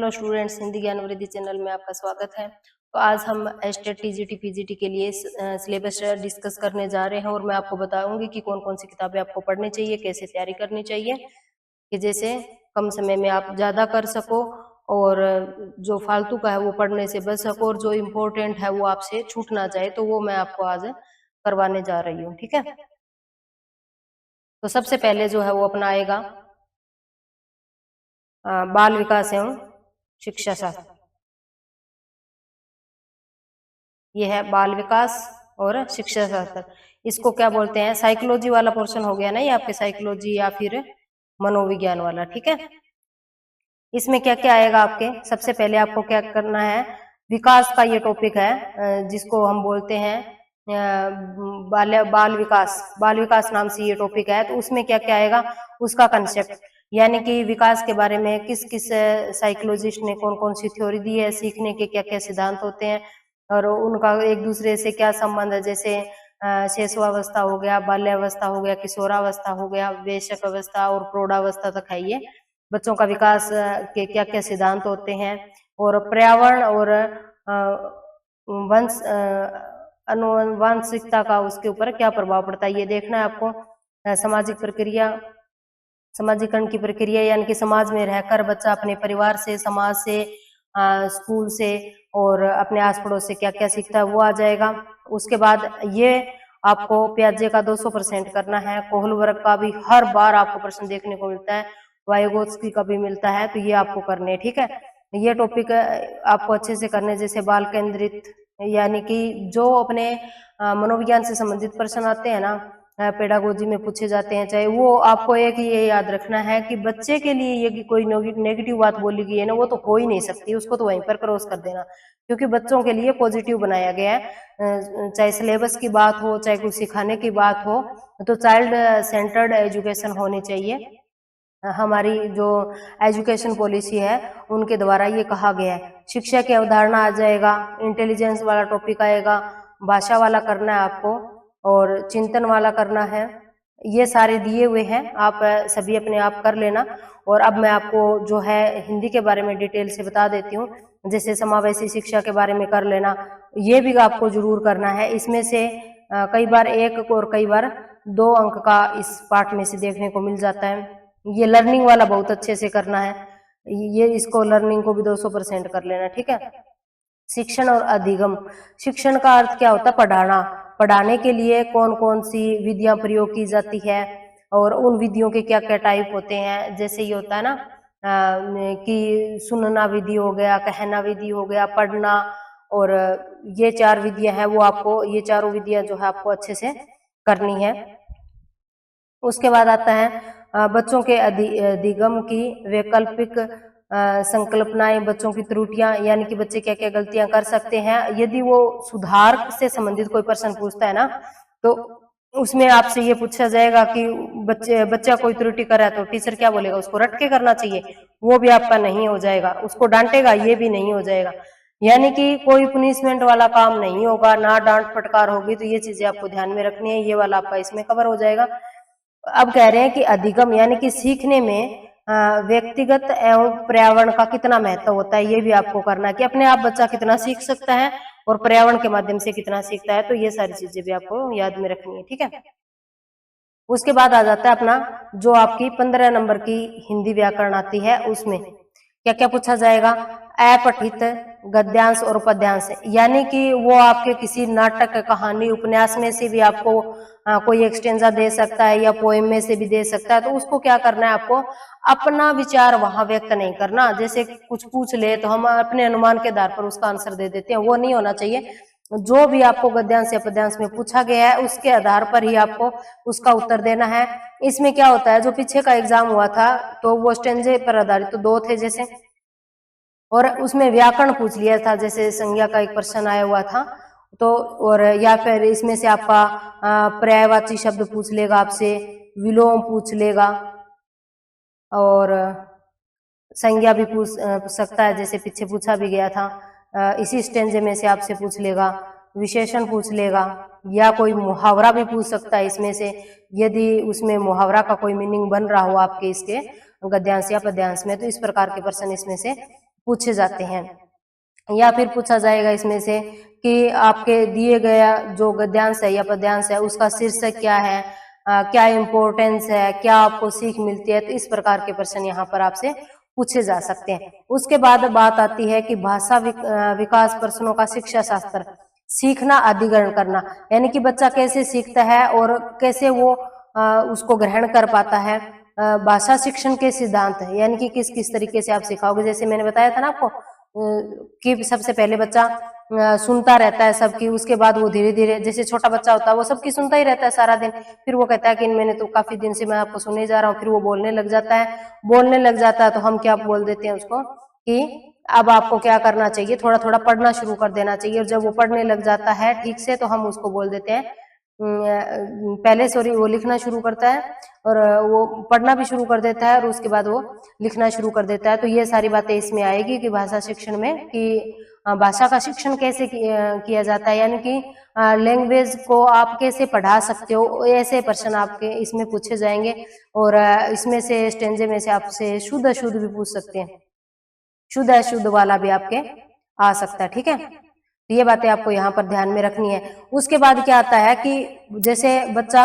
Hello students, Hindi ज्ञान वृद्धि channel में आपका स्वागत है। तो आज हम एस्टेट टीजीटी पीजीटी के लिए सिलेबस डिस्कस करने जा रहे हैं और मैं आपको बताऊंगी कि कौन कौन सी किताबें आपको पढ़नी चाहिए, कैसे तैयारी करनी चाहिए कि जैसे कम समय में आप ज़्यादा कर सको और जो फालतू का है वो पढ़ने से बच सको और जो इम्पोर्टेंट है वो आपसे छूट ना जाए। तो वो मैं आपको आज करवाने जा रही हूँ, ठीक है। तो सबसे पहले जो है वो अपना आएगा बाल विकास एवं शिक्षा शास्त्र। ये है बाल विकास और शिक्षा शास्त्र। इसको क्या बोलते हैं, साइकोलॉजी वाला पोर्शन हो गया ना ये आपके, साइकोलॉजी या फिर मनोविज्ञान वाला, ठीक है। इसमें क्या क्या आएगा आपके, सबसे पहले आपको क्या करना है, विकास का ये टॉपिक है जिसको हम बोलते हैं बाल विकास नाम से ये टॉपिक है। तो उसमें क्या क्या आएगा, उसका कंसेप्ट, यानी कि विकास के बारे में किस किस साइकोलॉजिस्ट ने कौन कौन सी थ्योरी दी है, सीखने के क्या क्या सिद्धांत होते हैं और उनका एक दूसरे से क्या संबंध है। जैसे शैशवावस्था हो गया, बाल्यावस्था हो गया, किशोरावस्था हो गया, वयस्क अवस्था और प्रौढ़ावस्था तक है ये। बच्चों का विकास के क्या क्या सिद्धांत होते हैं और पर्यावरण और वंश आनुवंशिकता का उसके ऊपर क्या प्रभाव पड़ता है, ये देखना है आपको। सामाजिक प्रक्रिया, समाजीकरण की प्रक्रिया, यानी कि समाज में रहकर बच्चा अपने परिवार से, समाज से, स्कूल से और अपने आस पड़ोस से क्या क्या सीखता है वो आ जाएगा। उसके बाद ये आपको पियाजे का 200% करना है। कोहलबर्ग का भी हर बार आपको प्रश्न देखने को मिलता है, वाइगोत्स्की का भी मिलता है, तो ये आपको करने, ठीक है। ये टॉपिक आपको अच्छे से करने, जैसे बाल केंद्रित, यानी कि जो अपने मनोविज्ञान से संबंधित प्रश्न आते हैं ना, पेडागोजी में पूछे जाते हैं, चाहे वो आपको एक ये याद रखना है कि बच्चे के लिए ये कि कोई नेगेटिव बात बोली गई है ना, वो तो हो ही नहीं सकती, उसको तो वहीं पर क्रॉस कर देना, क्योंकि बच्चों के लिए पॉजिटिव बनाया गया है। चाहे सिलेबस की बात हो, चाहे कुछ सिखाने की बात हो, तो चाइल्ड सेंटर्ड एजुकेशन होनी चाहिए। हमारी जो एजुकेशन पॉलिसी है उनके द्वारा ये कहा गया है। शिक्षा की अवधारणा आ जाएगा, इंटेलिजेंस वाला टॉपिक आएगा, भाषा वाला करना है आपको और चिंतन वाला करना है। ये सारे दिए हुए हैं, आप सभी अपने आप कर लेना। और अब मैं आपको जो है हिंदी के बारे में डिटेल से बता देती हूँ। जैसे समावेशी शिक्षा के बारे में कर लेना, ये भी आपको जरूर करना है। इसमें से कई बार 1 और कई बार 2 अंक का इस पाठ में से देखने को मिल जाता है। ये लर्निंग वाला बहुत अच्छे से करना है, ये इसको लर्निंग को भी 200% कर लेना, ठीक है। शिक्षण और अधिगम, शिक्षण का अर्थ क्या होता है, पढ़ाना। पढ़ाने के लिए कौन कौन सी विधियां प्रयोग की जाती है और उन विधियों के क्या क्या टाइप होते हैं। जैसे ये होता है ना कि सुनना विधि हो गया, कहना विधि हो गया, पढ़ना, और ये 4 विधियां हैं, वो आपको ये चारों विधियां जो है आपको अच्छे से करनी है। उसके बाद आता है बच्चों के अधिगम की वैकल्पिक संकल्पनाएं, बच्चों की त्रुटियां, यानी कि बच्चे क्या क्या गलतियां कर सकते हैं। यदि वो सुधार से संबंधित कोई प्रश्न पूछता है ना, तो उसमें आपसे ये पूछा जाएगा कि बच्चा कोई त्रुटि कर रहा है तो टीचर क्या बोलेगा, उसको रट के करना चाहिए, वो भी आपका नहीं हो जाएगा। उसको डांटेगा, ये भी नहीं हो जाएगा। यानी कि कोई पनिशमेंट वाला काम नहीं होगा, ना डांट फटकार होगी। तो ये चीजें आपको ध्यान में रखनी है, ये वाला आपका इसमें कवर हो जाएगा। अब कह रहे हैं कि अधिगम, यानी कि सीखने में व्यक्तिगत एवं पर्यावरण का कितना महत्व होता है, ये भी आपको करना है कि अपने आप बच्चा कितना सीख सकता है और पर्यावरण के माध्यम से कितना सीखता है। तो ये सारी चीजें भी आपको याद में रखनी है, ठीक है। उसके बाद आ जाता है अपना जो आपकी 15 नंबर की हिंदी व्याकरण आती है, उसमें क्या क्या पूछा जाएगा, अपठित गद्यांश और पद्यांश, यानी कि वो आपके किसी नाटक, कहानी, उपन्यास में से भी आपको कोई एक्सटेंजा दे सकता है या पोएम में से भी दे सकता है। तो उसको क्या करना है, आपको अपना विचार वहां व्यक्त नहीं करना। जैसे कुछ पूछ ले तो हम अपने अनुमान के आधार पर उसका आंसर दे देते हैं, वो नहीं होना चाहिए। जो भी आपको गद्यांश या पद्यांश में पूछा गया है उसके आधार पर ही आपको उसका उत्तर देना है। इसमें क्या होता है, जो पीछे का एग्जाम हुआ था तो वो स्टेंजे पर आधारित तो 2 थे जैसे, और उसमें व्याकरण पूछ लिया था, जैसे संज्ञा का एक प्रश्न आया हुआ था। तो और या फिर इसमें से आपका पर्यायवाची शब्द पूछ लेगा आपसे, विलोम पूछ लेगा, और संज्ञा भी पूछ सकता है, जैसे पीछे पूछा भी गया था। इसी स्टेंजे में से आपसे पूछ लेगा, विशेषण पूछ लेगा, या कोई मुहावरा भी पूछ सकता है इसमें से, यदि उसमें मुहावरा का कोई मीनिंग बन रहा हो आपके इसके गद्यांश या पद्यांश में। तो इस प्रकार के प्रश्न इसमें से पूछे जाते हैं। या फिर पूछा जाएगा इसमें से कि आपके दिए गया जो गद्यांश है या पद्यांश है उसका शीर्षक क्या है, क्या इम्पोर्टेंस है, क्या आपको सीख मिलती है। तो इस प्रकार के प्रश्न यहाँ पर आपसे पूछे जा सकते हैं। उसके बाद बात आती है कि भाषा विकास प्रश्नों का शिक्षा शास्त्र, सीखना अधिग्रहण करना, यानी कि बच्चा कैसे सीखता है और कैसे वो उसको ग्रहण कर पाता है। भाषा शिक्षण के सिद्धांत है, यानी कि किस किस तरीके से आप सिखाओगे। जैसे मैंने बताया था ना आपको कि सबसे पहले बच्चा सुनता रहता है सबकी, उसके बाद वो धीरे धीरे, जैसे छोटा बच्चा होता है वो सबकी सुनता ही रहता है सारा दिन, फिर वो कहता है कि मैंने तो काफी दिन से मैं आपको सुने जा रहा हूँ, फिर वो बोलने लग जाता है। बोलने लग जाता है तो हम क्या बोल देते हैं उसको कि अब आपको क्या करना चाहिए, थोड़ा थोड़ा पढ़ना शुरू कर देना चाहिए। और जब वो पढ़ने लग जाता है ठीक से तो हम उसको बोल देते हैं पहले सॉरी वो लिखना शुरू करता है और वो पढ़ना भी शुरू कर देता है और उसके बाद वो लिखना शुरू कर देता है। तो ये सारी बातें इसमें आएगी कि भाषा शिक्षण में कि भाषा का शिक्षण कैसे किया जाता है, यानी कि लैंग्वेज को आप कैसे पढ़ा सकते हो, ऐसे प्रश्न आपके इसमें पूछे जाएंगे। और इसमें से स्टेंजे में से आपसे शुद्ध अशुद्ध भी पूछ सकते हैं, शुद्ध अशुद्ध वाला भी आपके आ सकता है। ठीक है, तो ये बातें आपको यहाँ पर ध्यान में रखनी है। उसके बाद क्या आता है कि जैसे बच्चा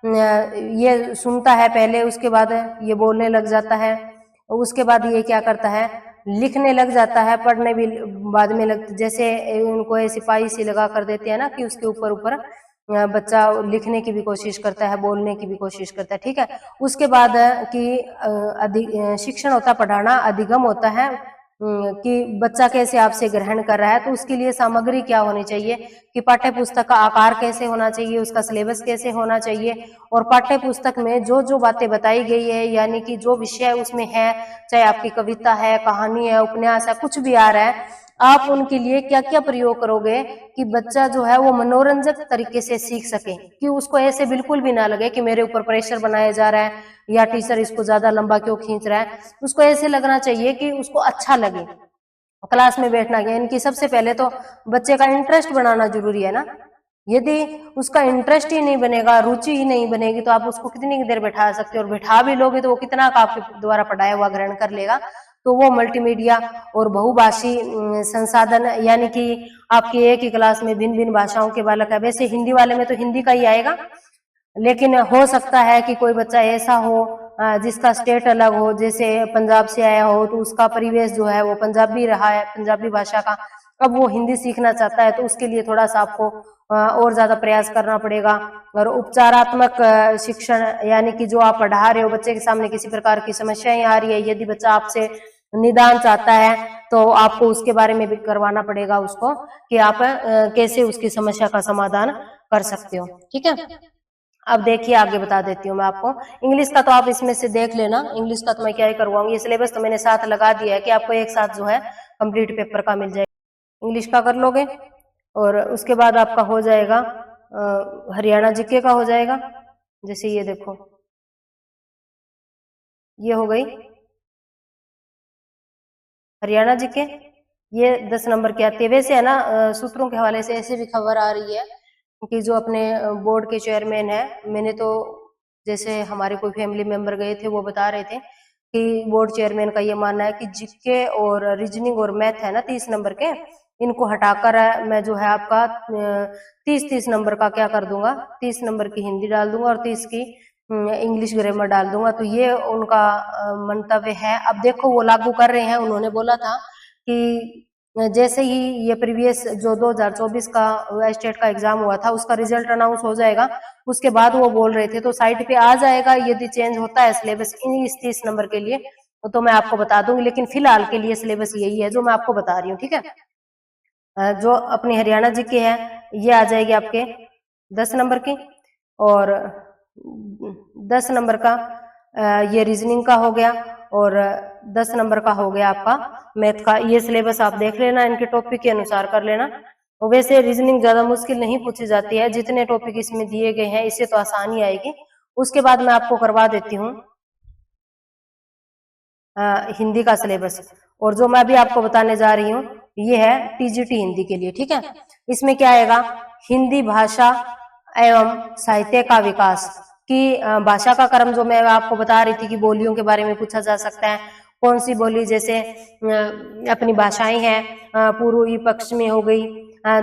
ये सुनता है पहले, उसके बाद ये बोलने लग जाता है, उसके बाद ये क्या करता है, लिखने लग जाता है, पढ़ने भी बाद में लग, जैसे उनको सिपाही सी लगा कर देते हैं ना कि उसके ऊपर ऊपर बच्चा लिखने की भी कोशिश करता है, बोलने की भी कोशिश करता है। ठीक है, उसके बाद कि शिक्षण होता है पढ़ाना, अधिगम होता है कि बच्चा कैसे आपसे ग्रहण कर रहा है। तो उसके लिए सामग्री क्या होनी चाहिए कि पाठ्य पुस्तक का आकार कैसे होना चाहिए, उसका सिलेबस कैसे होना चाहिए, और पाठ्य पुस्तक में जो जो बातें बताई गई है, यानी कि जो विषय उसमें है, चाहे आपकी कविता है, कहानी है, उपन्यास है, कुछ भी आ रहा है, आप उनके लिए क्या क्या प्रयोग करोगे कि बच्चा जो है वो मनोरंजक तरीके से सीख सके, कि उसको ऐसे बिल्कुल भी ना लगे कि मेरे ऊपर प्रेशर बनाया जा रहा है या टीचर इसको ज्यादा लंबा क्यों खींच रहा है। उसको ऐसे लगना चाहिए कि उसको अच्छा लगे क्लास में बैठना। इनकी सबसे पहले तो बच्चे का इंटरेस्ट बनाना जरूरी है ना। यदि उसका इंटरेस्ट ही नहीं बनेगा, रुचि ही नहीं बनेगी, तो आप उसको कितनी देर बैठा सकते हो, और बैठा भी लोगे तो वो कितना का आपके द्वारा पढ़ाया हुआ ग्रहण कर लेगा। तो वो मल्टीमीडिया और बहुभाषी संसाधन, यानी कि आपकी एक ही क्लास में भिन्न भिन्न भाषाओं के बालक है। वैसे हिंदी वाले में तो हिंदी का ही आएगा, लेकिन हो सकता है कि कोई बच्चा ऐसा हो जिसका स्टेट अलग हो, जैसे पंजाब से आया हो तो उसका परिवेश जो है वो पंजाबी रहा है, पंजाबी भाषा का, अब वो हिंदी सीखना चाहता है, तो उसके लिए थोड़ा सा आपको और ज्यादा प्रयास करना पड़ेगा। और उपचारात्मक शिक्षण, यानी कि जो आप पढ़ा रहे हो, बच्चे के सामने किसी प्रकार की समस्याएं आ रही है, यदि बच्चा आपसे निदान चाहता है तो आपको उसके बारे में भी करवाना पड़ेगा उसको कि आप कैसे उसकी समस्या का समाधान कर सकते हो। ठीक है, अब देखिए आगे बता देती हूँ मैं आपको। इंग्लिश का तो आप इसमें से देख लेना, इंग्लिश का तो मैं क्या ही करवाऊंगी, सिलेबस तो मैंने साथ लगा दिया है कि आपको एक साथ जो है कंप्लीट पेपर का मिल जाएगा। इंग्लिश का कर लोगे और उसके बाद आपका हो जाएगा हरियाणा जीके का हो जाएगा। जैसे ये देखो, ये हो गई हरियाणा जीके, ये 10 नंबर की आती है। वैसे है ना, सूत्रों के हवाले से ऐसे भी खबर आ रही है कि जो अपने बोर्ड के चेयरमैन है, मैंने तो जैसे हमारे कोई फैमिली मेंबर गए थे वो बता रहे थे कि बोर्ड चेयरमैन का ये मानना है कि जीके और रीजनिंग और मैथ है ना 30 नंबर के, इनको हटाकर मैं जो है आपका 30-30 नंबर का क्या कर दूंगा, 30 नंबर की हिंदी डाल दूंगा और 30 की इंग्लिश ग्रामर डाल दूंगा। तो ये उनका मंतव्य है। अब देखो वो लागू कर रहे हैं। उन्होंने बोला था कि जैसे ही ये प्रीवियस जो 2024 का स्टेट का एग्जाम हुआ था उसका रिजल्ट अनाउंस हो जाएगा, उसके बाद वो बोल रहे थे, तो साइट पे आ जाएगा यदि चेंज होता है सिलेबस इस 30 नंबर के लिए तो मैं आपको बता दूंगी, लेकिन फिलहाल के लिए सिलेबस यही है जो मैं आपको बता रही हूँ। ठीक है, जो अपनी हरियाणा जी की है ये आ जाएगी आपके 10 नंबर की, और 10 नंबर का ये रीजनिंग का हो गया, और 10 नंबर का हो गया आपका मैथ का। ये सिलेबस आप देख लेना, इनके टॉपिक के अनुसार कर लेना। और वैसे रीजनिंग ज्यादा मुश्किल नहीं पूछी जाती है, जितने टॉपिक इसमें दिए गए हैं इससे तो आसानी आएगी। उसके बाद मैं आपको करवा देती हूँ हिंदी का सिलेबस, और जो मैं भी आपको बताने जा रही हूँ ये है टीजीटी हिंदी के लिए। ठीक है, इसमें क्या आएगा, हिंदी भाषा एवं साहित्य का विकास की भाषा का क्रम, जो मैं आपको बता रही थी कि बोलियों के बारे में पूछा जा सकता है, कौन सी बोली, जैसे अपनी भाषाएं हैं, पूर्वी पश्चिमी हो गई,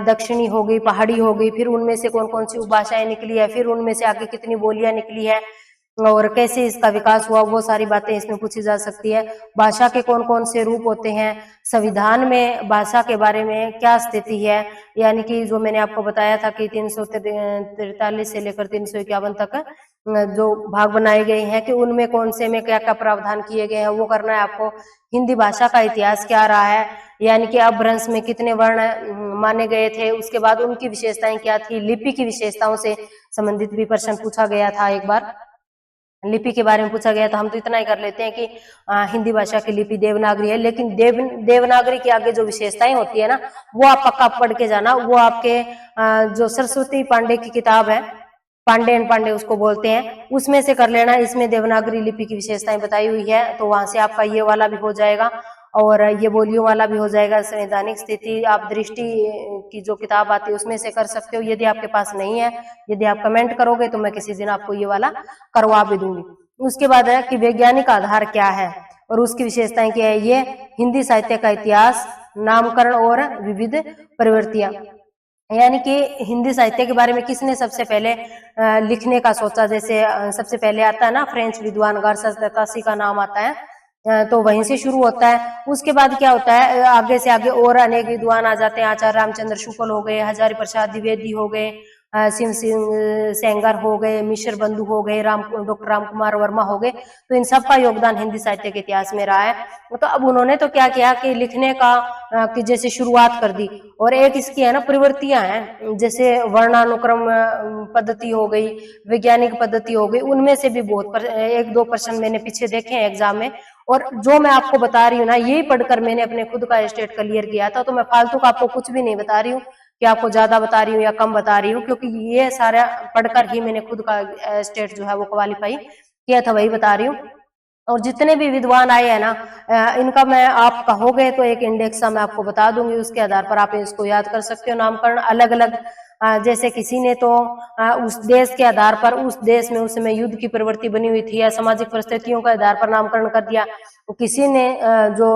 दक्षिणी हो गई, पहाड़ी हो गई, फिर उनमें से कौन कौन सी उपभाषाएं निकली है, फिर उनमें से आगे कितनी बोलियां निकली है और कैसे इसका विकास हुआ, वो सारी बातें इसमें पूछी जा सकती है। भाषा के कौन कौन से रूप होते हैं, संविधान में भाषा के बारे में क्या स्थिति है, यानी कि जो मैंने आपको बताया था कि 343 से लेकर 351 तक जो भाग बनाए गए हैं कि उनमें कौन से में क्या क्या प्रावधान किए गए हैं, वो करना है आपको। हिंदी भाषा का इतिहास क्या रहा है, यानी कि अपभ्रंश में कितने वर्ण माने गए थे, उसके बाद उनकी विशेषताएं क्या थी, लिपि की विशेषताओं से संबंधित भी प्रश्न पूछा गया था एक बार, लिपि के बारे में पूछा गया। तो हम तो इतना ही कर लेते हैं कि हिंदी भाषा की लिपि देवनागरी है, लेकिन देवनागरी के आगे जो विशेषताएं होती है ना, वो आप पक्का पढ़ के जाना। वो आपके जो सरस्वती पांडे की किताब है, पांडे एंड पांडे उसको बोलते हैं, उसमें से कर लेना। इसमें देवनागरी लिपि की विशेषताएं बताई हुई है, तो वहां से आपका ये वाला भी हो जाएगा और ये बोलियों वाला भी हो जाएगा। संवैधानिक स्थिति आप दृष्टि की जो किताब आती है उसमें से कर सकते हो। यदि आपके पास नहीं है, यदि आप कमेंट करोगे तो मैं किसी दिन आपको ये वाला करवा भी दूंगी। उसके बाद है कि वैज्ञानिक आधार क्या है और उसकी विशेषताएं क्या है। ये हिंदी साहित्य का इतिहास, नामकरण और विविध प्रवृत्तियां, यानी कि हिंदी साहित्य के बारे में किसने सबसे पहले लिखने का सोचा। जैसे सबसे पहले आता है ना फ्रेंच विद्वान गार्सस दत्तासी का नाम आता है, तो वहीं से शुरू होता है। उसके बाद क्या होता है, आगे से आगे और अनेक विद्वान आ जाते हैं। आचार्य रामचंद्र शुक्ल हो गए, हजारी प्रसाद द्विवेदी हो गए, शिव सिंह सेंगर हो गए, मिश्र बंधु हो गए, डॉक्टर राम कुमार वर्मा हो गए। तो इन सब का योगदान हिंदी साहित्य के इतिहास में रहा है। तो अब उन्होंने तो क्या किया कि लिखने का कि जैसे शुरुआत कर दी, और एक इसकी है ना प्रवृत्तियां हैं, जैसे वर्णानुक्रम पद्धति हो गई, वैज्ञानिक पद्धति हो गई, उनमें से भी बहुत एक दो प्रश्न मैंने पीछे देखे हैं एग्जाम में। और जो मैं आपको बता रही हूँ ना, यही पढ़कर मैंने अपने खुद का स्टेट क्लियर किया था। तो मैं फालतू का आपको कुछ भी नहीं बता रही हूँ कि आपको ज्यादा बता रही हूँ या कम बता रही हूँ, क्योंकि ये सारा पढ़कर ही मैंने खुद का स्टेट जो है वो क्वालिफाई किया था, वही बता रही हूँ। और जितने भी विद्वान आए हैं ना, इनका मैं, आप कहोगे तो एक इंडेक्स मैं आपको बता दूंगी, उसके आधार पर आप इसको याद कर सकते हो। नामकरण अलग अलग, जैसे किसी ने तो उस देश के आधार पर, उस देश में उस समय युद्ध की प्रवृत्ति बनी हुई थी या सामाजिक परिस्थितियों के आधार पर नामकरण कर दिया। तो किसी ने जो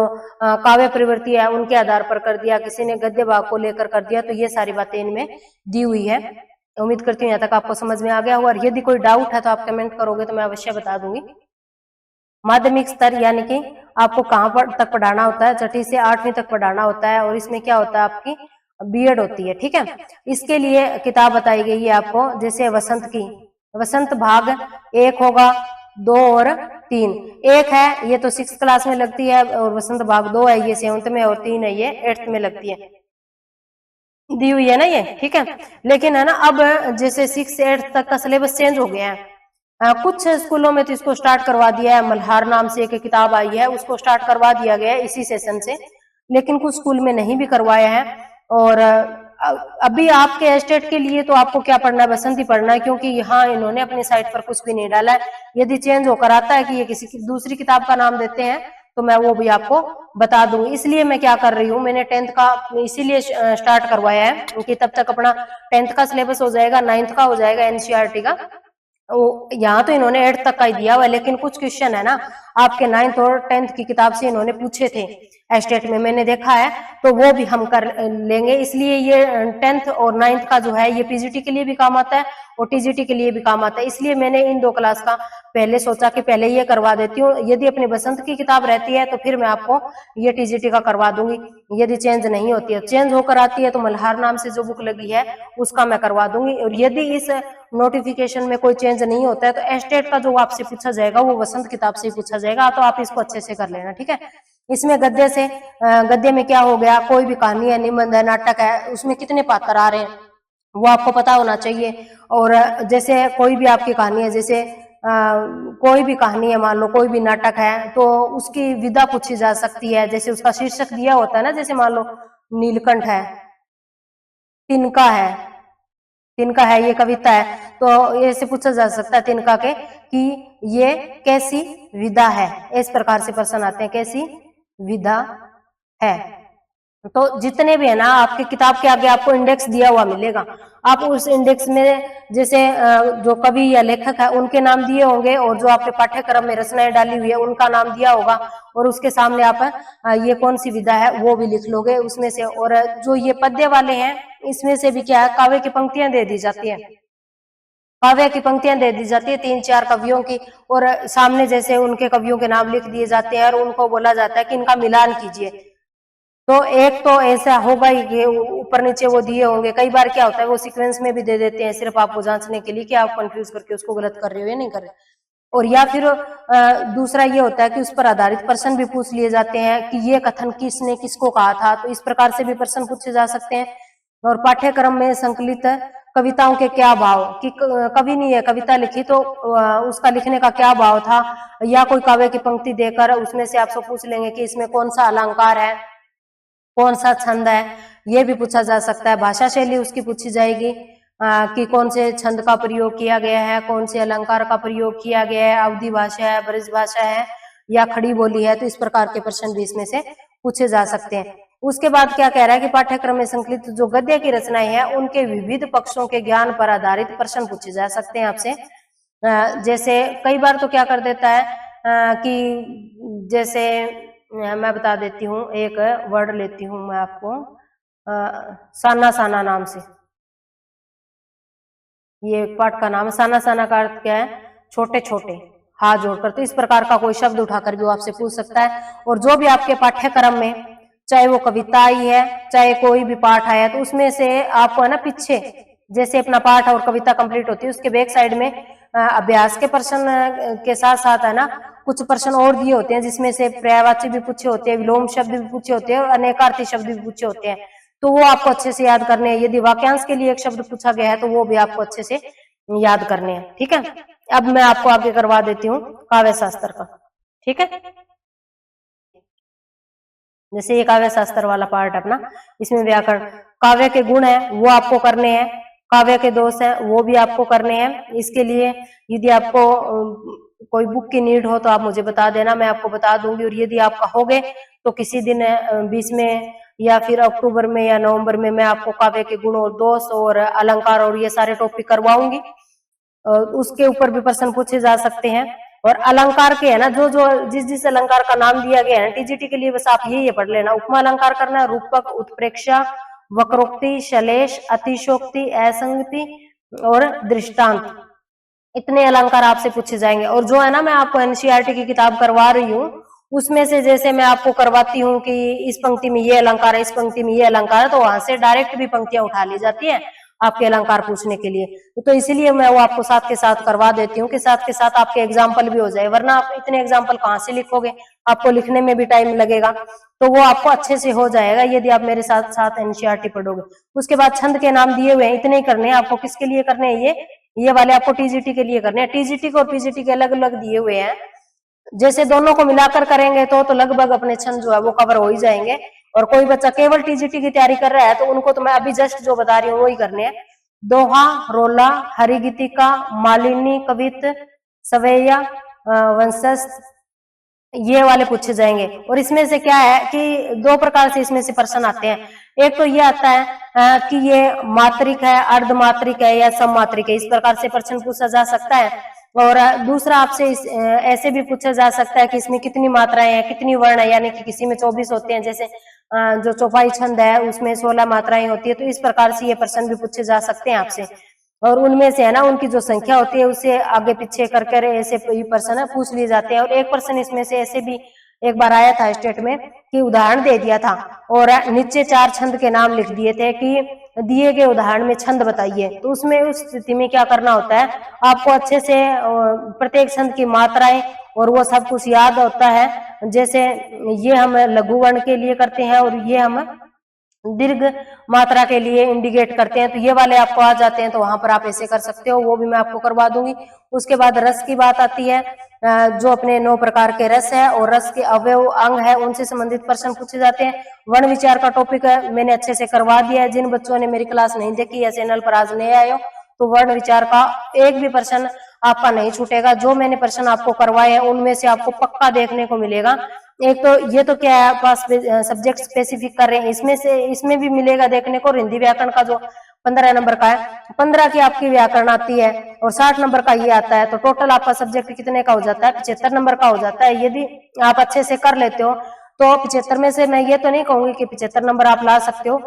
काव्य प्रवृत्ति है उनके आधार पर कर दिया, किसी ने गद्य भाग को लेकर कर दिया। तो ये सारी बातें इनमें दी हुई है। उम्मीद करती हूँ यहाँ तक आपको समझ में आ गया होगा, और यदि कोई डाउट है तो आप कमेंट करोगे तो मैं अवश्य बता दूंगी। माध्यमिक स्तर यानी कि आपको कहाँ पर तक पढ़ाना होता है, छठी से 8वीं तक पढ़ाना होता है, और इसमें क्या होता है, आपकी बीएड होती है, ठीक है। इसके लिए किताब बताई गई है आपको, जैसे वसंत की, वसंत भाग 1 होगा, 2 और 3। 1 है ये तो 6th क्लास में लगती है, और वसंत भाग 2 है ये 7th में, और 3 है ये 8th में लगती है, दी हुई है ना ये, ठीक है। लेकिन है ना, अब जैसे 6 से 8 तक का सिलेबस चेंज हो गया है। कुछ स्कूलों में तो इसको स्टार्ट करवा दिया है, मल्हार नाम से एक किताब आई है, उसको स्टार्ट करवा दिया गया है इसी सेशन से, लेकिन कुछ स्कूल में नहीं भी करवाया है। और अभी आपके स्टेट के लिए तो आपको क्या पढ़ना है, बसंत ही पढ़ना है, क्योंकि यहाँ इन्होंने अपनी साइट पर कुछ भी नहीं डाला है। यदि चेंज होकर आता है कि ये किसी की दूसरी किताब का नाम देते हैं तो मैं वो भी आपको बता दूंगी। इसलिए मैं क्या कर रही हूँ, मैंने 10th का इसीलिए स्टार्ट करवाया है कि तब तक अपना 10th का सिलेबस हो जाएगा, 9th का हो जाएगा एनसीईआरटी का। यहाँ तो इन्होंने 8th तक का ही दिया हुआ है, लेकिन कुछ क्वेश्चन है ना आपके 9th और 10th की किताब से इन्होंने पूछे थे स्टेट में, मैंने देखा है, तो वो भी हम कर लेंगे। इसलिए ये 10th और 9th का जो है ये पीजीटी के लिए भी काम आता है और टीजीटी के लिए भी काम आता है। इसलिए मैंने इन 2 क्लास का पहले सोचा कि पहले ये करवा देती हूँ। यदि अपनी बसंत की किताब रहती है तो फिर मैं आपको ये टीजीटी का करवा दूंगी। यदि चेंज नहीं होती है, चेंज होकर आती है, तो मल्हार नाम से जो बुक लगी है उसका मैं करवा दूंगी। और यदि इस नोटिफिकेशन में कोई चेंज नहीं होता है तो एस्टेट का जो आपसे पूछा जाएगा वो वसंत किताब से ही पूछा जाएगा, तो आप इसको अच्छे से कर लेना, ठीक है। इसमें गद्य से, गद्य में क्या हो गया, कोई भी कहानी है, निबंध है, नाटक है, उसमें कितने पात्र आ रहे हैं वो आपको पता होना चाहिए। और जैसे कोई भी आपकी कहानी है, जैसे कोई भी कहानी है, मान लो कोई भी नाटक है, तो उसकी विधा पूछी जा सकती है। जैसे उसका शीर्षक दिया होता है ना, जैसे मान लो नीलकंठ है, तिनका है, तिनका है ये कविता है, तो ऐसे पूछा जा सकता है तिनका के कि ये कैसी विधा है। इस प्रकार से प्रश्न आते हैं, कैसी विधा है। तो जितने भी है ना आपकी किताब के आगे आपको इंडेक्स दिया हुआ मिलेगा, आप उस इंडेक्स में जैसे जो कवि या लेखक है उनके नाम दिए होंगे, और जो आपके पाठ्यक्रम में रचनाएं डाली हुई है उनका नाम दिया होगा, और उसके सामने आप ये कौन सी विधा है वो भी लिख लोगे उसमें से। और जो ये पद्य वाले हैं इसमें से भी क्या है, काव्य की पंक्तियां दे दी जाती है, काव्य की पंक्तियां दे दी जाती है 3-4 कवियों की, और सामने जैसे उनके कवियों के नाम लिख दिए जाते हैं, और उनको बोला जाता है कि इनका मिलान कीजिए। तो एक तो ऐसा होगा ही कि ऊपर नीचे वो दिए होंगे, कई बार क्या होता है वो सीक्वेंस में भी दे देते हैं सिर्फ आपको जांचने के लिए कि आप कंफ्यूज करके उसको गलत कर रहे हो या नहीं कर रहे। और या फिर दूसरा ये होता है कि उस पर आधारित प्रश्न भी पूछ लिए जाते हैं कि ये कथन किसने किसको कहा था, तो इस प्रकार से भी प्रश्न पूछे जा सकते हैं। और पाठ्यक्रम में संकलित कविताओं के क्या भाव, कि कवि ने कविता लिखी तो उसका लिखने का क्या भाव था, या कोई काव्य की पंक्ति देकर उसमें से आपसे पूछ लेंगे कि इसमें कौन सा अलंकार है, कौन सा छंद है, ये भी पूछा जा सकता है। भाषा शैली उसकी पूछी जाएगी कि कौन से छंद का प्रयोग किया गया है, कौन से अलंकार का प्रयोग किया गया है, अवधि भाषा है, ब्रज भाषा है या खड़ी बोली है, तो इस प्रकार के प्रश्न भी इसमें से पूछे जा सकते हैं। उसके बाद क्या कह रहा है कि पाठ्यक्रम में संकलित जो गद्य की रचनाएं हैं उनके विविध पक्षों के ज्ञान पर आधारित प्रश्न पूछे जा सकते हैं आपसे। जैसे कई बार तो क्या कर देता है कि जैसे मैं बता देती हूँ, एक वर्ड लेती हूँ मैं आपको, साना साना नाम से, ये पाठ का नाम। साना साना का अर्थ क्या है, छोटे छोटे, हाथ जोड़कर। तो इस प्रकार का कोई शब्द उठाकर भी वो आपसे पूछ सकता है। और जो भी आपके पाठ्यक्रम में चाहे वो कविता आई है चाहे कोई भी पाठ आया, तो उसमें से आपको है ना पीछे जैसे अपना पाठ और कविता कंप्लीट होती है उसके बैक साइड में अभ्यास के प्रश्न के साथ साथ है ना कुछ प्रश्न और दिए होते हैं, जिसमें से पर्यायवाची भी पूछे होते हैं, विलोम शब्द भी पूछे होते हैं और अनेकार्थी शब्द भी पूछे होते हैं। तो वो आपको अच्छे से याद करने हैं। यदि वाक्यांश के लिए एक शब्द पूछा गया है तो वो भी आपको अच्छे से याद करने हैं। ठीक है, अब मैं आपको आगे करवा देती हूँ काव्य शास्त्र का। ठीक है, जैसे ये काव्य शास्त्र वाला पार्ट अपना, इसमें व्याकरण, काव्य के गुण है वो आपको करने हैं, काव्य के दोष है वो भी आपको करने हैं। इसके लिए यदि आपको कोई बुक की नीड हो तो आप मुझे बता देना, मैं आपको बता दूंगी। और यदि आप कहोगे तो किसी दिन 20 में या फिर अक्टूबर में या नवंबर में मैं आपको काव्य के गुण और दोष और अलंकार और ये सारे टॉपिक करवाऊंगी। उसके ऊपर भी प्रश्न पूछे जा सकते हैं। और अलंकार के है ना जो जो जिस अलंकार का नाम दिया गया है टीजीटी के लिए, बस आप ये पढ़ लेना। उपमा अलंकार करना है, रूपक, उत्प्रेक्षा, वक्रोक्ति, शलेष, अतिशोक्ति, असंगति और दृष्टांत, इतने अलंकार आपसे पूछे जाएंगे। और जो है ना मैं आपको एनसीईआरटी की किताब करवा रही हूँ उसमें से जैसे मैं आपको करवाती हूँ कि इस पंक्ति में ये अलंकार है, इस पंक्ति में ये अलंकार है, तो वहां से डायरेक्ट भी पंक्तियां उठा ली जाती है आपके अलंकार पूछने के लिए। तो इसीलिए मैं वो आपको साथ के साथ करवा देती हूँ कि साथ के साथ आपके एग्जाम्पल भी हो जाए, वरना आप इतने एग्जाम्पल कहाँ से लिखोगे, आपको लिखने में भी टाइम लगेगा। तो वो आपको अच्छे से हो जाएगा यदि आप मेरे साथ साथ एनसीईआरटी पढ़ोगे। उसके बाद छंद के नाम दिए हुए हैं, इतने ही करने हैं आपको। किसके लिए करने हैं ये वाले आपको टीजीटी के लिए करने हैं। टीजीटी को और पीजीटी के अलग अलग दिए हुए हैं, जैसे दोनों को मिलाकर करेंगे तो लगभग अपने छंद जो है वो कवर हो ही जाएंगे। और कोई बच्चा केवल टीजीटी की तैयारी कर रहा है तो उनको तो मैं अभी जस्ट जो बता रही हूँ वही करने हैं। दोहा, रोला, हरिगीतिका, मालिनी, कवित, सवैया, वंशज, ये वाले पूछे जाएंगे। और इसमें से क्या है कि दो प्रकार से इसमें से प्रश्न आते हैं। एक तो ये आता है कि ये मात्रिक है, अर्धमात्रिक है या सममात्रिक है, इस प्रकार से प्रश्न पूछा जा सकता है। और दूसरा आपसे ऐसे भी पूछा जा सकता है कि इसमें कितनी मात्राएं हैं, कितनी वर्ण है, यानी कि किसी में 24 होते हैं, जैसे जो चौपाई छंद है उसमें 16 मात्राएं होती है। तो इस प्रकार से ये प्रश्न भी पूछे जा सकते हैं आपसे। और उनमें से है ना उनकी जो संख्या होती है उसे आगे पीछे करके ऐसे प्रश्न पूछ लिए जाते हैं। और एक प्रश्न इसमें से ऐसे भी एक बार आया था स्टेट में कि उदाहरण दे दिया था और नीचे 4 छंद के नाम लिख दिए थे कि दिए गए उदाहरण में छंद बताइए। तो उसमें उस स्थिति में क्या करना होता है, आपको अच्छे से प्रत्येक छंद की मात्राएं और वो सब कुछ याद होता है। जैसे ये हम लघु वर्ण के लिए करते हैं और ये हम दीर्घ मात्रा के लिए इंडिकेट करते हैं, तो ये वाले आपको आ जाते हैं, तो वहां पर आप ऐसे कर सकते हो, वो भी मैं आपको करवा दूंगी। उसके बाद रस की बात आती है, जो अपने 9 प्रकार के रस है और रस के अवयव अंग है उनसे संबंधित प्रश्न पूछे जाते हैं। वर्ण विचार का टॉपिक है मैंने अच्छे से करवा दिया है। जिन बच्चों ने मेरी क्लास नहीं देखी या चैनल पर आज नए आए हो तो वर्ण विचार का एक भी प्रश्न आपका नहीं छूटेगा। जो मैंने प्रश्न आपको करवाए हैं उनमें से आपको पक्का देखने को मिलेगा एक तो ये तो क्या है पास सब्जेक्ट स्पेसिफिक कर रहे हैं, इसमें से इसमें भी मिलेगा देखने को हिंदी व्याकरण का जो 15 नंबर का है, 15 की आपकी व्याकरण आती है और 60 नंबर का ये आता है, तो टोटल आपका सब्जेक्ट कितने का हो जाता है, 75 नंबर का हो जाता है। यदि आप अच्छे से कर लेते हो तो 75 में से मैं ये तो नहीं कहूंगी कि 75 नंबर आप ला सकते हो,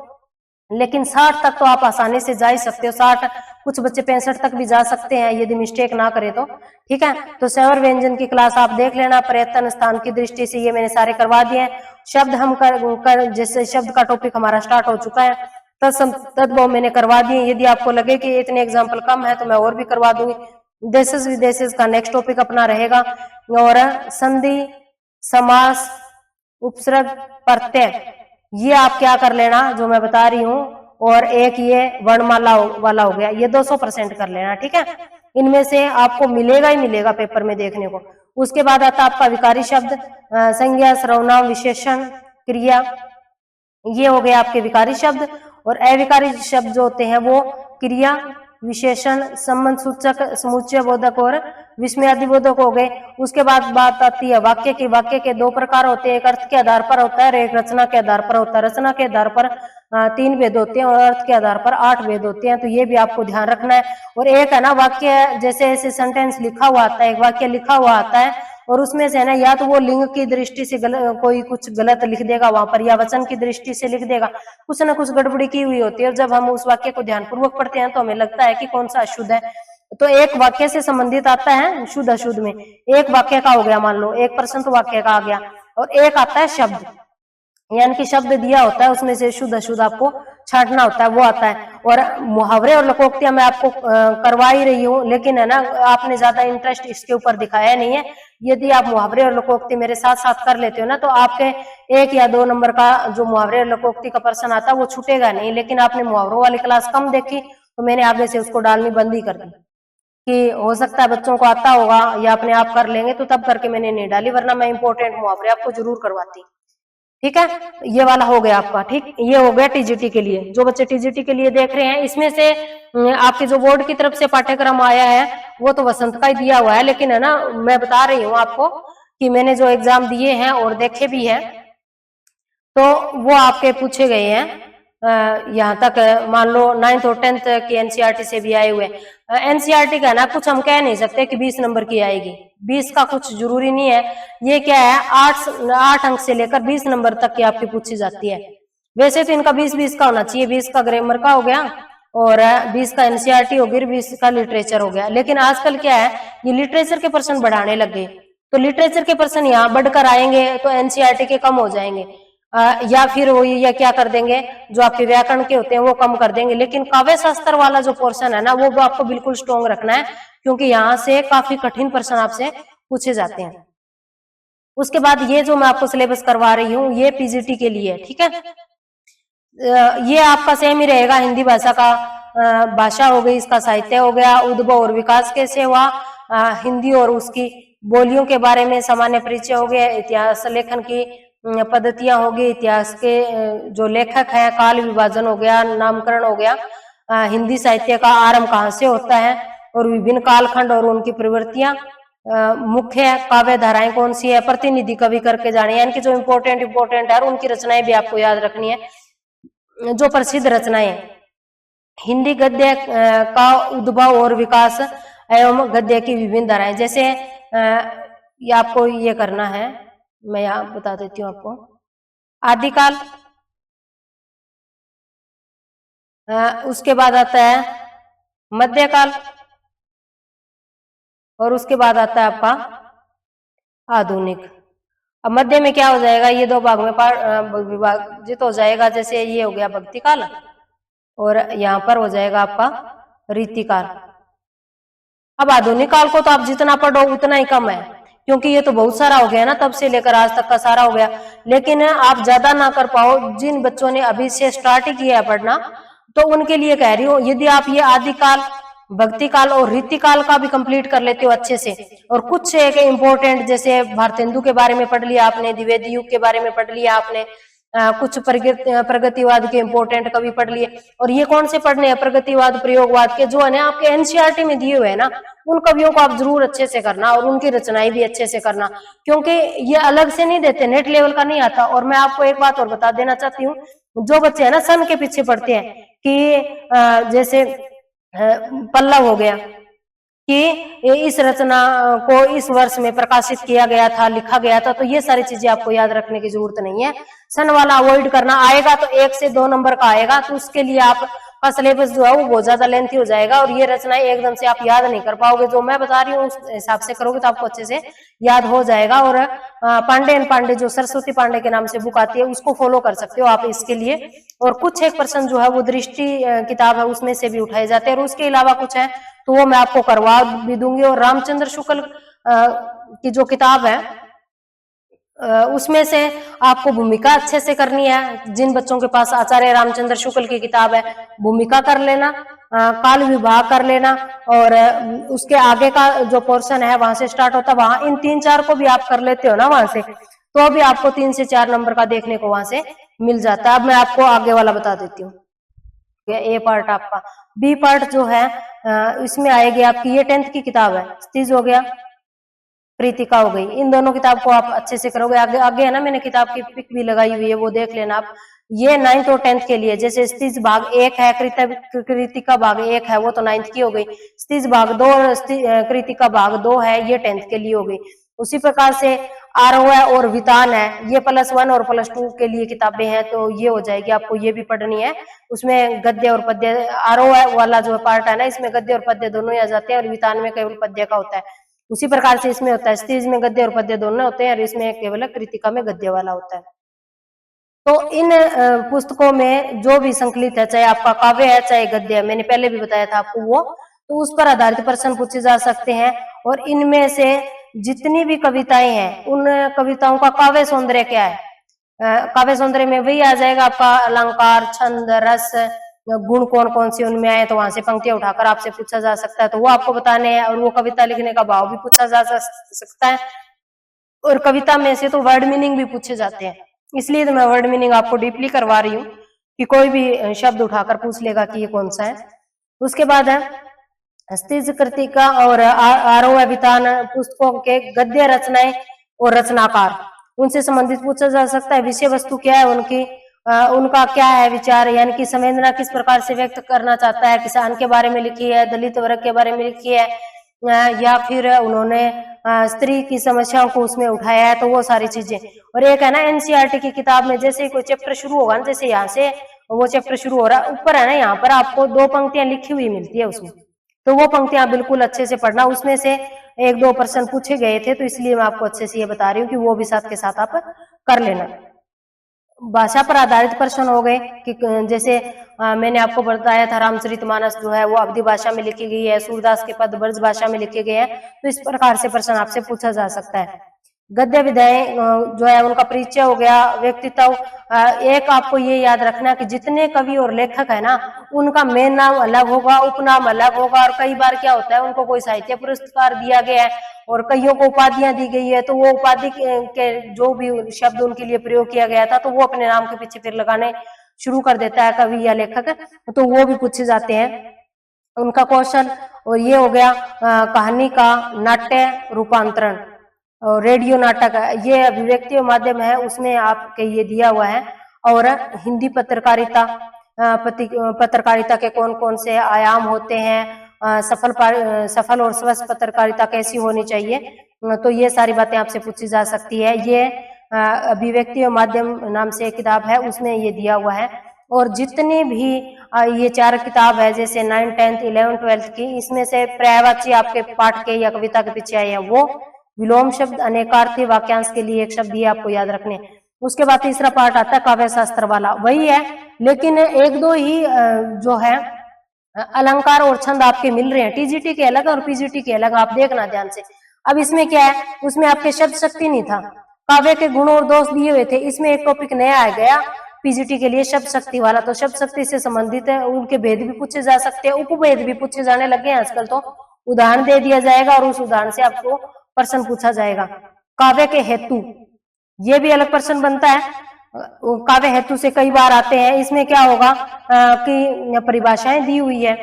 लेकिन 60 तक तो आप आसानी से जा ही सकते हो। 60, कुछ बच्चे 65 तक भी जा सकते हैं यदि मिस्टेक ना करे तो, ठीक है। तो स्वर व्यंजन की क्लास आप देख लेना, प्रयत्न स्थान की दृष्टि से ये मैंने सारे करवा दिए हैं। शब्द हम जैसे शब्द का टॉपिक हमारा स्टार्ट हो चुका है, तद्भव मैंने करवा दिए। यदि आपको लगे कि इतने एग्जाम्पल कम है तो मैं और भी करवा दूंगी। देशज विदेशज का नेक्स्ट टॉपिक अपना रहेगा, और संधि, समास, उपसर्ग, प्रत्यय, ये आप क्या कर लेना जो मैं बता रही हूँ, और एक ये वर्णमाला वाला हो गया, ये 200% कर लेना, ठीक है। इनमें से आपको मिलेगा ही मिलेगा पेपर में देखने को। उसके बाद आता है आपका विकारी शब्द, संज्ञा, सर्वनाम, विशेषण, क्रिया, ये हो गए आपके विकारी शब्द। और अविकारी शब्द जो होते हैं वो क्रिया, विशेषण, संबंध सूचक, समुच्चय बोधक और विस्मयादि बोधक हो गए। उसके बाद बात आती है वाक्य की। वाक्य के दो प्रकार होते हैं, एक अर्थ के आधार पर होता है और एक रचना के आधार पर होता है। रचना के आधार पर 3 भेद होते हैं और अर्थ के आधार पर 8 भेद होते हैं, तो ये भी आपको ध्यान रखना है। और एक है ना वाक्य, जैसे ऐसे सेंटेंस लिखा हुआ आता है, एक वाक्य लिखा हुआ आता है और उसमें से है ना या तो वो लिंग की दृष्टि से कोई कुछ गलत लिख देगा वहां पर, या वचन की दृष्टि से लिख देगा, कुछ ना कुछ गड़बड़ी की हुई होती है। और जब हम उस वाक्य को ध्यानपूर्वक पढ़ते हैं तो हमें लगता है कि कौन सा अशुद्ध है। तो एक वाक्य से संबंधित आता है शुद्ध अशुद्ध में, एक वाक्य का हो गया, मान लो 1% वाक्य का आ गया, और एक आता है शब्द, यानी कि शब्द दिया होता है उसमें से शुद्ध अशुद्ध आपको छांटना होता है, वो आता है। और मुहावरे और लोकोक्तियां मैं आपको करवा ही रही हूँ, लेकिन है ना आपने ज्यादा इंटरेस्ट इसके ऊपर दिखाया नहीं है। यदि आप मुहावरे और लोकोक्ति मेरे साथ साथ कर लेते हो ना, तो आपके 1 या 2 नंबर का जो मुहावरे और लोकोक्ति का प्रश्न आता है वो छूटेगा नहीं। लेकिन आपने मुहावरों वाली क्लास कम देखी तो मैंने आगे से उसको डालनी बंद ही कर दी, कि हो सकता है बच्चों को आता होगा या अपने आप कर लेंगे, तो तब करके मैंने नहीं डाली, वरना मैं इंपॉर्टेंट मुहावरे आपको जरूर करवाती, ठीक है। ये वाला हो गया आपका, ठीक। ये हो गया टीजीटी के लिए। जो बच्चे टीजीटी के लिए देख रहे हैं, इसमें से आपके जो बोर्ड की तरफ से पाठ्यक्रम आया है वो तो वसंत का ही दिया हुआ है, लेकिन है ना मैं बता रही हूँ आपको कि मैंने जो एग्जाम दिए हैं और देखे भी हैं, तो वो आपके पूछे गए हैं। यहाँ तक मान लो 9th और 10th की एनसीईआरटी से भी आए हुए। एनसीईआरटी का ना कुछ हम कह नहीं सकते कि 20 नंबर की आएगी, 20 का कुछ जरूरी नहीं है। ये क्या है, 8 अंक से लेकर 20 नंबर तक की आपकी पूछी जाती है। वैसे तो इनका 20-20 का होना चाहिए, 20 का ग्रामर का हो गया और 20 का एनसीईआरटी हो गया, 20 का लिटरेचर हो गया। लेकिन आजकल क्या है, ये लिटरेचर के प्रश्न बढ़ाने लग गए, तो लिटरेचर के प्रश्न यहाँ बढ़कर आएंगे तो एनसीईआरटी के कम हो जाएंगे, या फिर वो या क्या कर देंगे, जो आपके व्याकरण के होते हैं वो कम कर देंगे। लेकिन काव्य शास्त्र वाला जो पोर्शन है ना वो आपको बिल्कुल स्ट्रॉन्ग रखना है, क्योंकि यहाँ से काफी कठिन प्रश्न आपसे पूछे जाते हैं। उसके बाद ये जो मैं आपको सिलेबस करवा रही हूँ ये पीजीटी के लिए, ठीक है। ये आपका सेम ही रहेगा, हिंदी भाषा का भाषा हो गई, इसका साहित्य हो गया, उद्भव और विकास कैसे हुआ, हिंदी और उसकी बोलियों के बारे में सामान्य परिचय हो गया, इतिहास लेखन की पद्धतियां होगी, इतिहास के जो लेखक हैं, काल विभाजन हो गया, नामकरण हो गया, हिंदी साहित्य का आरंभ कहाँ से होता है और विभिन्न कालखंड और उनकी प्रवृत्तियां, मुख्य काव्य धाराएं कौन सी है, प्रतिनिधि कवि करके जाने, यानी कि जो इंपोर्टेंट है और उनकी रचनाएं भी आपको याद रखनी है, जो प्रसिद्ध रचनाएं। हिंदी गद्य का उद्भव और विकास एवं गद्य की विभिन्न धाराएं, जैसे ये आपको ये करना है, मैं यहाँ बता देती हूँ आपको। आदिकाल, उसके बाद आता है मध्यकाल, और उसके बाद आता है आपका आधुनिक। अब मध्य में क्या हो जाएगा, ये 2 भाग में विभाजित हो जाएगा, जैसे ये हो गया भक्ति काल और यहाँ पर हो जाएगा आपका रीतिकाल। अब आधुनिक काल को तो आप जितना पढ़ो उतना ही कम है, क्योंकि ये तो बहुत सारा हो गया ना, तब से लेकर आज तक का सारा हो गया। लेकिन आप ज्यादा ना कर पाओ, जिन बच्चों ने अभी से स्टार्ट ही किया है पढ़ना, तो उनके लिए कह रही हूँ, यदि आप ये आदिकाल, भक्ति काल और रीतिकाल का भी कंप्लीट कर लेते हो अच्छे से, और कुछ एक इम्पोर्टेंट जैसे भारतेंदु के बारे में पढ़ लिया आपने, द्विवेदी युग के बारे में पढ़ लिया आपने, कुछ प्रगतिवाद के इंपोर्टेंट कवि पढ़ लिए। और ये कौन से पढ़ने हैं? प्रगतिवाद, प्रयोगवाद के, जो है ना आपके एनसीईआरटी में दिए हुए हैं ना, उन कवियों को आप जरूर अच्छे से करना और उनकी रचनाएं भी अच्छे से करना, क्योंकि ये अलग से नहीं देते, नेट लेवल का नहीं आता। और मैं आपको एक बात और बता देना चाहती हूँ, जो बच्चे है ना सन के पीछे पढ़ते हैं कि जैसे पल्लव हो गया कि इस रचना को इस वर्ष में प्रकाशित किया गया था, लिखा गया था, तो ये सारी चीजें आपको याद रखने की जरूरत नहीं है। सन वाला अवॉइड करना। आएगा तो 1 से 2 नंबर का आएगा, तो उसके लिए आपका सिलेबस जो है वो बहुत ज्यादा लेंथी हो जाएगा और ये रचनाएं एकदम से आप याद नहीं कर पाओगे। जो मैं बता रही हूँ उस हिसाब से करोगे तो आपको अच्छे से याद हो जाएगा। और पांडे एंड पांडे, जो सरस्वती पांडे के नाम से बुक आती है, उसको फॉलो कर सकते हो आप इसके लिए। और कुछ 1% जो है वो दृष्टि किताब है, उसमें से भी उठाए जाते हैं। और उसके अलावा कुछ है तो वो मैं आपको करवा भी दूंगी। और रामचंद्र शुक्ल की जो किताब है उसमें से आपको भूमिका अच्छे से करनी है। जिन बच्चों के पास आचार्य रामचंद्र शुक्ल की किताब है, भूमिका कर लेना, काल विभाग कर लेना, और उसके आगे का जो पोर्शन है वहां से स्टार्ट होता है, वहां इन 3-4 को भी आप कर लेते हो ना वहां से, तो भी आपको 3 से 4 नंबर का देखने को वहां से मिल जाता है। अब मैं आपको आगे वाला बता देती हूँ। ए पार्ट आपका। बी पार्ट जो है इसमें आएगी आपकी, ये 10th की किताब है, स्थिज हो गया, प्रीतिका हो गई। इन दोनों किताब को आप अच्छे से करोगे। आगे आगे है ना, मैंने किताब की पिक भी लगाई हुई है, वो देख लेना आप। ये 9th और 10th के लिए, जैसे स्थिज भाग 1 है, कृतिका भाग 1 है, वो तो 9th की हो गई। स्थिज भाग 2 और कृतिका भाग 2 है, ये 10th के लिए हो गई। उसी प्रकार से आरोह और वितान है, ये +1 और +2 के लिए किताबें हैं, तो ये हो जाएगी, आपको ये भी पढ़नी है। उसमें गद्य और पद्य, आरोह वाला जो पार्ट है ना, इसमें गद्य और पद्य दोनों ही आ जाते हैं, और वितान में केवल पद्य का होता है। उसी प्रकार से इसमें होता है, स्थिज में गद्य और पद्य दोनों होते हैं, और इसमें केवल कृतिका में गद्य वाला होता है। तो इन पुस्तकों में जो भी संकलित है, चाहे आपका काव्य है चाहे गद्य है, मैंने पहले भी बताया था आपको वो, तो उस पर आधारित प्रश्न पूछे जा सकते हैं। और इनमें से जितनी भी कविताएं हैं, उन कविताओं का काव्य सौंदर्य क्या है? काव्य सौंदर्य में वही आ जाएगा आपका अलंकार, छंद, रस, गुण कौन कौन से उनमें आए, तो वहां से पंक्तियां उठाकर आपसे पूछा जा सकता है, तो वो आपको बताने हैं। और वो कविता लिखने का भाव भी पूछा जा सकता है, और कविता में से तो वर्ड मीनिंग भी पूछे जाते हैं। इसलिए तो मैं वर्ड मीनिंग आपको डीपली करवा रही हूँ कि कोई भी शब्द उठाकर पूछ लेगा कि ये कौन सा है। उसके बाद है स्थिज, कृतिका और आरोह वितान पुस्तकों के गद्य रचनाएं और रचनाकार, उनसे संबंधित पूछा जा सकता है। विषय वस्तु क्या है उनकी, उनका क्या है विचार, यानी कि संवेदना किस प्रकार से व्यक्त करना चाहता है, किसान के बारे में लिखी है, दलित वर्ग के बारे में लिखी है, या फिर उन्होंने स्त्री की समस्याओं को उसमें उठाया है, तो वो सारी चीजें। और एक है ना एनसीईआरटी की किताब में, जैसे कोई चैप्टर शुरू होगा ना, जैसे यहाँ से वो चैप्टर शुरू हो रहा है, ऊपर है ना यहाँ पर आपको 2 पंक्तियां लिखी हुई मिलती है उसमें, तो वो पंक्तियां बिल्कुल अच्छे से पढ़ना। उसमें से 1-2 प्रश्न पूछे गए थे, तो इसलिए मैं आपको अच्छे से ये बता रही हूँ कि वो भी साथ के साथ आप कर लेना। भाषा पर आधारित प्रश्न हो गए कि जैसे मैंने आपको बताया था रामचरितमानस जो है वो अवधी भाषा में लिखी गई है, सूरदास के पद ब्रज भाषा में लिखे गए हैं, तो इस प्रकार से प्रश्न आपसे पूछा जा सकता है। गद्य विधाएं जो है उनका परिचय हो गया, व्यक्तित्व। एक आपको ये याद रखना कि जितने कवि और लेखक है ना, उनका मेन नाम अलग होगा, उपनाम अलग होगा, और कई बार क्या होता है उनको कोई साहित्य पुरस्कार दिया गया है और कईयों को उपाधियां दी गई है, तो वो उपाधि के जो भी शब्द उनके लिए प्रयोग किया गया था, तो वो अपने नाम के पीछे फिर लगाने शुरू कर देता है कवि या लेखक, तो वो भी पूछे जाते हैं, उनका कौशल। और ये हो गया कहानी का नाट्य रूपांतरण और रेडियो नाटक, ये अभिव्यक्ति माध्यम है, उसमें आपके ये दिया हुआ है। और हिंदी पत्रकारिता, पत्रकारिता के कौन कौन से आयाम होते हैं, सफल और स्वस्थ पत्रकारिता कैसी होनी चाहिए, तो ये सारी बातें आपसे पूछी जा सकती है। ये अभिव्यक्ति माध्यम नाम से एक किताब है, उसमें ये दिया हुआ है। और जितनी भी ये 4 किताब है, जैसे 9, 10, 11, 12 की, इसमें से पर्यायवाची आपके पाठ के या कविता के पीछे आए हैं, वो विलोम शब्द, अनेकार्थी वाक्यांश के लिए एक शब्द, ये आपको याद रखने। उसके बाद तीसरा पार्ट आता है काव्य शास्त्र वाला, वही है, लेकिन 1-2 ही जो है अलंकार और छंद आपके मिल रहे हैं, टीजीटी के अलग और पीजीटी के अलग, आप देखना ध्यान से। अब इसमें क्या है, उसमें आपके शब्द शक्ति नहीं था, काव्य के गुण और दोष दिए हुए थे, इसमें एक टॉपिक नया आ गया पीजीटी के लिए, शब्द शक्ति वाला। तो शब्द शक्ति से संबंधित है, उनके भेद भी पूछे जा सकते हैं, उपभेद भी पूछे जाने लगे हैं आजकल, तो उदाहरण दे दिया जाएगा और उस उदाहरण से आपको प्रश्न पूछा जाएगा। काव्य के हेतु, ये भी अलग प्रश्न बनता है, काव्य हेतु से कई बार आते हैं। इसमें क्या होगा कि परिभाषाएं दी हुई है,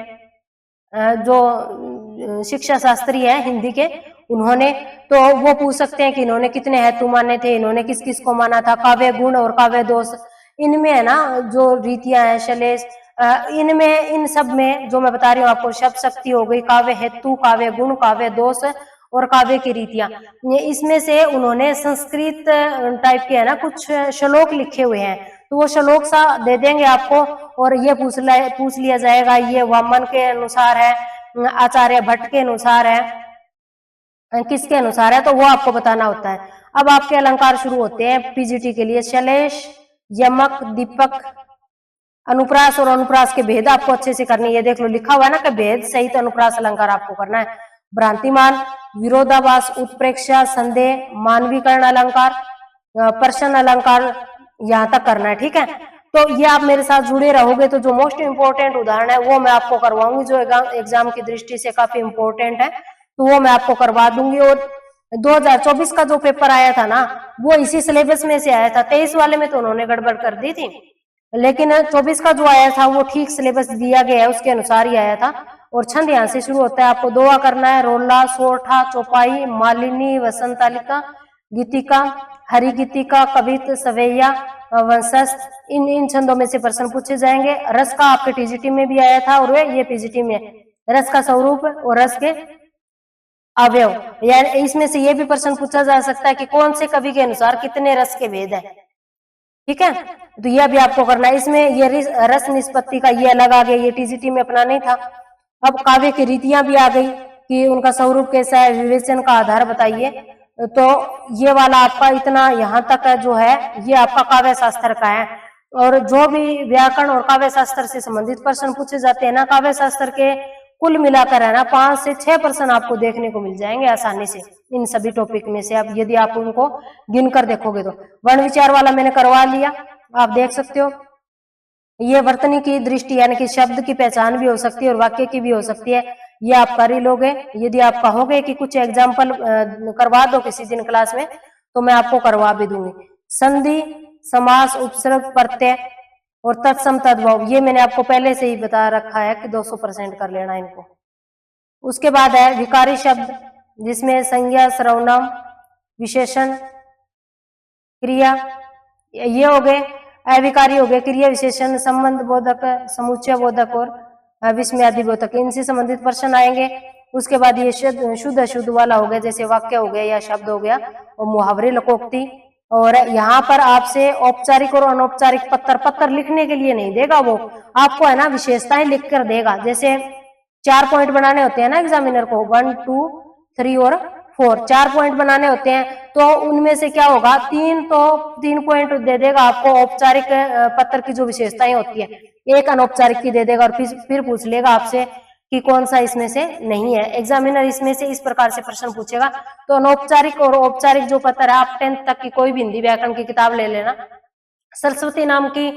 जो शिक्षा शास्त्री है हिंदी के, उन्होंने, तो वो पूछ सकते हैं कि इन्होंने कितने हेतु माने थे, इन्होंने किस किस को माना था, काव्य गुण और काव्य दोष, इनमें है ना जो रीतियां हैं शैलेश, इनमें, इन सब में जो मैं बता रही हूँ आपको, शब्द शक्ति हो गई, काव्य हेतु, काव्य गुण, काव्य दोष और काव्य की रीतियां, इसमें से उन्होंने संस्कृत टाइप के है ना कुछ श्लोक लिखे हुए हैं, तो वो श्लोक सा दे देंगे आपको, और ये पूछ लिया जाएगा ये वामन के अनुसार है, आचार्य भट्ट के अनुसार है, किसके अनुसार है, तो वो आपको बताना होता है। अब आपके अलंकार शुरू होते हैं पीजीटी के लिए। शैलेश, यमक, दीपक, अनुप्रास और अनुप्रास के भेद आपको अच्छे से करनी है। देख लो लिखा हुआ है ना कि भेद सहित अनुप्रास अलंकार आपको करना है। भ्रांतिमान, विरोधाभास, उत्प्रेक्षा, संदेह, मानवीकरण अलंकार, प्रश्न अलंकार, यहां तक करना है, ठीक है। तो ये आप मेरे साथ जुड़े रहोगे तो जो मोस्ट इंपोर्टेंट उदाहरण है वो मैं आपको करवाऊंगी, जो एग्जाम की दृष्टि से काफी इंपोर्टेंट है, तो वो मैं आपको करवा दूंगी। और 2024 का जो पेपर आया था ना, वो इसी सिलेबस में से आया था। 23 वाले में तो उन्होंने गड़बड़ कर दी थी, लेकिन 24 का जो आया था वो ठीक सिलेबस दिया गया है, उसके अनुसार ही आया था। और छंद यहाँ से शुरू होता है, आपको दोहा करना है, रोला, सोरठा, चौपाई, मालिनी, वसंतालिका, गीतिका, हरि गीतिका, कवित, सवैया, वंशस्थ, इन छंदों में से प्रश्न पूछे जाएंगे। रस का आपके टीजीटी में भी आया था, और ये पीजीटी में रस का स्वरूप और रस के अवयव, यानी इसमें से ये भी प्रश्न पूछा जा सकता है कि कौन से कवि के अनुसार कितने रस के भेद है, ठीक है। तो यह भी आपको करना है। इसमें ये रस निष्पत्ति का ये अलग आ गया, ये टीजीटी में अपना नहीं था। अब काव्य की रीतियां भी आ गई कि उनका स्वरूप कैसा है, विवेचन का आधार बताइए। तो ये वाला आपका इतना यहाँ तक जो है ये आपका काव्य शास्त्र का है। और जो भी व्याकरण और काव्य शास्त्र से संबंधित प्रश्न पूछे जाते हैं ना, काव्य शास्त्र के कुल मिलाकर है ना 5 से 6 प्रश्न आपको देखने को मिल जाएंगे आसानी से इन सभी टॉपिक में से, आप यदि आप उनको गिनकर देखोगे तो। वर्ण विचार वाला मैंने करवा लिया, आप देख सकते हो। ये वर्तनी की दृष्टि यानी कि शब्द की पहचान भी हो सकती है और वाक्य की भी हो सकती है, ये आप कर ही लोगे। यदि आप कहोगे कि कुछ एग्जाम्पल करवा दो किसी दिन क्लास में, तो मैं आपको करवा भी दूंगी। संधि, समास, उपसर्ग, प्रत्यय और तत्सम तद्भव, ये मैंने आपको पहले से ही बता रखा है कि 200% कर लेना इनको। उसके बाद है विकारी शब्द, जिसमें संज्ञा, सर्वनाम, विशेषण, क्रिया, ये हो गए। अविकारी हो गए क्रिया विशेषण, संबंध बोधक, समुच्चय बोधक और विस्मयादि बोधक, इनसे संबंधित प्रश्न आएंगे। उसके बाद ये शुद्ध अशुद्ध वाला हो गया, जैसे वाक्य हो गया या शब्द हो गया, और मुहावरे, लोकोक्ति। और यहाँ पर आपसे औपचारिक और अनौपचारिक पत्र लिखने के लिए नहीं देगा, वो आपको है ना विशेषताएं लिख कर देगा। जैसे 4 पॉइंट बनाने होते हैं ना एग्जामिनर को, 1, 2, 3 और 4, 4 पॉइंट बनाने होते हैं, तो उनमें से क्या होगा, 3 पॉइंट दे देगा आपको औपचारिक पत्र की जो विशेषताएं होती है, 1 अनौपचारिक की दे देगा, और फिर पूछ लेगा आपसे कि कौन सा इसमें से नहीं है। एग्जामिनर इसमें से इस प्रकार से प्रश्न पूछेगा। तो अनौपचारिक और औपचारिक जो पत्र है, आप 10th तक की कोई भी हिंदी व्याकरण की किताब ले लेना, सरस्वती नाम की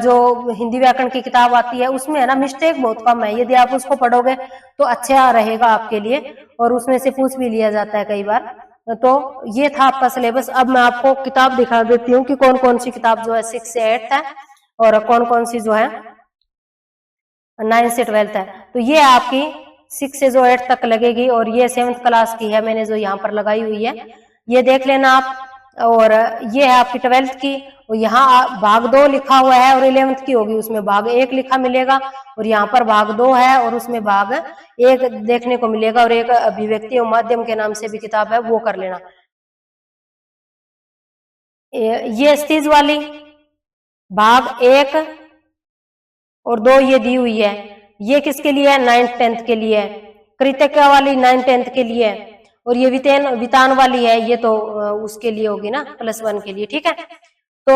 जो हिंदी व्याकरण की किताब आती है, उसमें है ना मिस्टेक बहुत कम है, यदि आप उसको पढ़ोगे तो अच्छा रहेगा आपके लिए, और उसमें से पूछ भी लिया जाता है कई बार। तो ये था आपका सिलेबस। अब मैं आपको किताब दिखा देती हूँ कि कौन कौन सी किताब जो है 6 से 8 है और कौन कौन सी जो है 9 से 12 है। तो ये आपकी 6 से जो 8 तक लगेगी, और ये 7th क्लास की है मैंने जो यहाँ पर लगाई हुई है, ये देख लेना आप। और ये है आपकी 12th की, और यहाँ भाग 2 लिखा हुआ है, और 11th की होगी उसमें भाग 1 लिखा मिलेगा, और यहाँ पर भाग 2 है और उसमें भाग 1 देखने को मिलेगा, और एक अभिव्यक्ति और माध्यम के नाम से भी किताब है, वो कर लेना। ये स्थिज वाली भाग 1 और 2 ये दी हुई है, ये किसके लिए है, 9th 10th के लिए है। कृतज्ञता वाली 9th 10th के लिए है, और ये वितान वाली है, ये तो उसके लिए होगी ना +1 के लिए, ठीक है। तो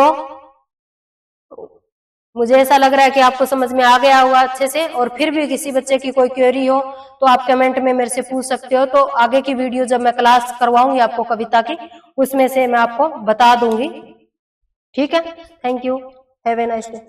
मुझे ऐसा लग रहा है कि आपको समझ में आ गया होगा अच्छे से, और फिर भी किसी बच्चे की कोई क्वेरी हो तो आप कमेंट में मेरे से पूछ सकते हो। तो आगे की वीडियो जब मैं क्लास करवाऊंगी आपको कविता की, उसमें से मैं आपको बता दूंगी, ठीक है। Thank you, have a nice day.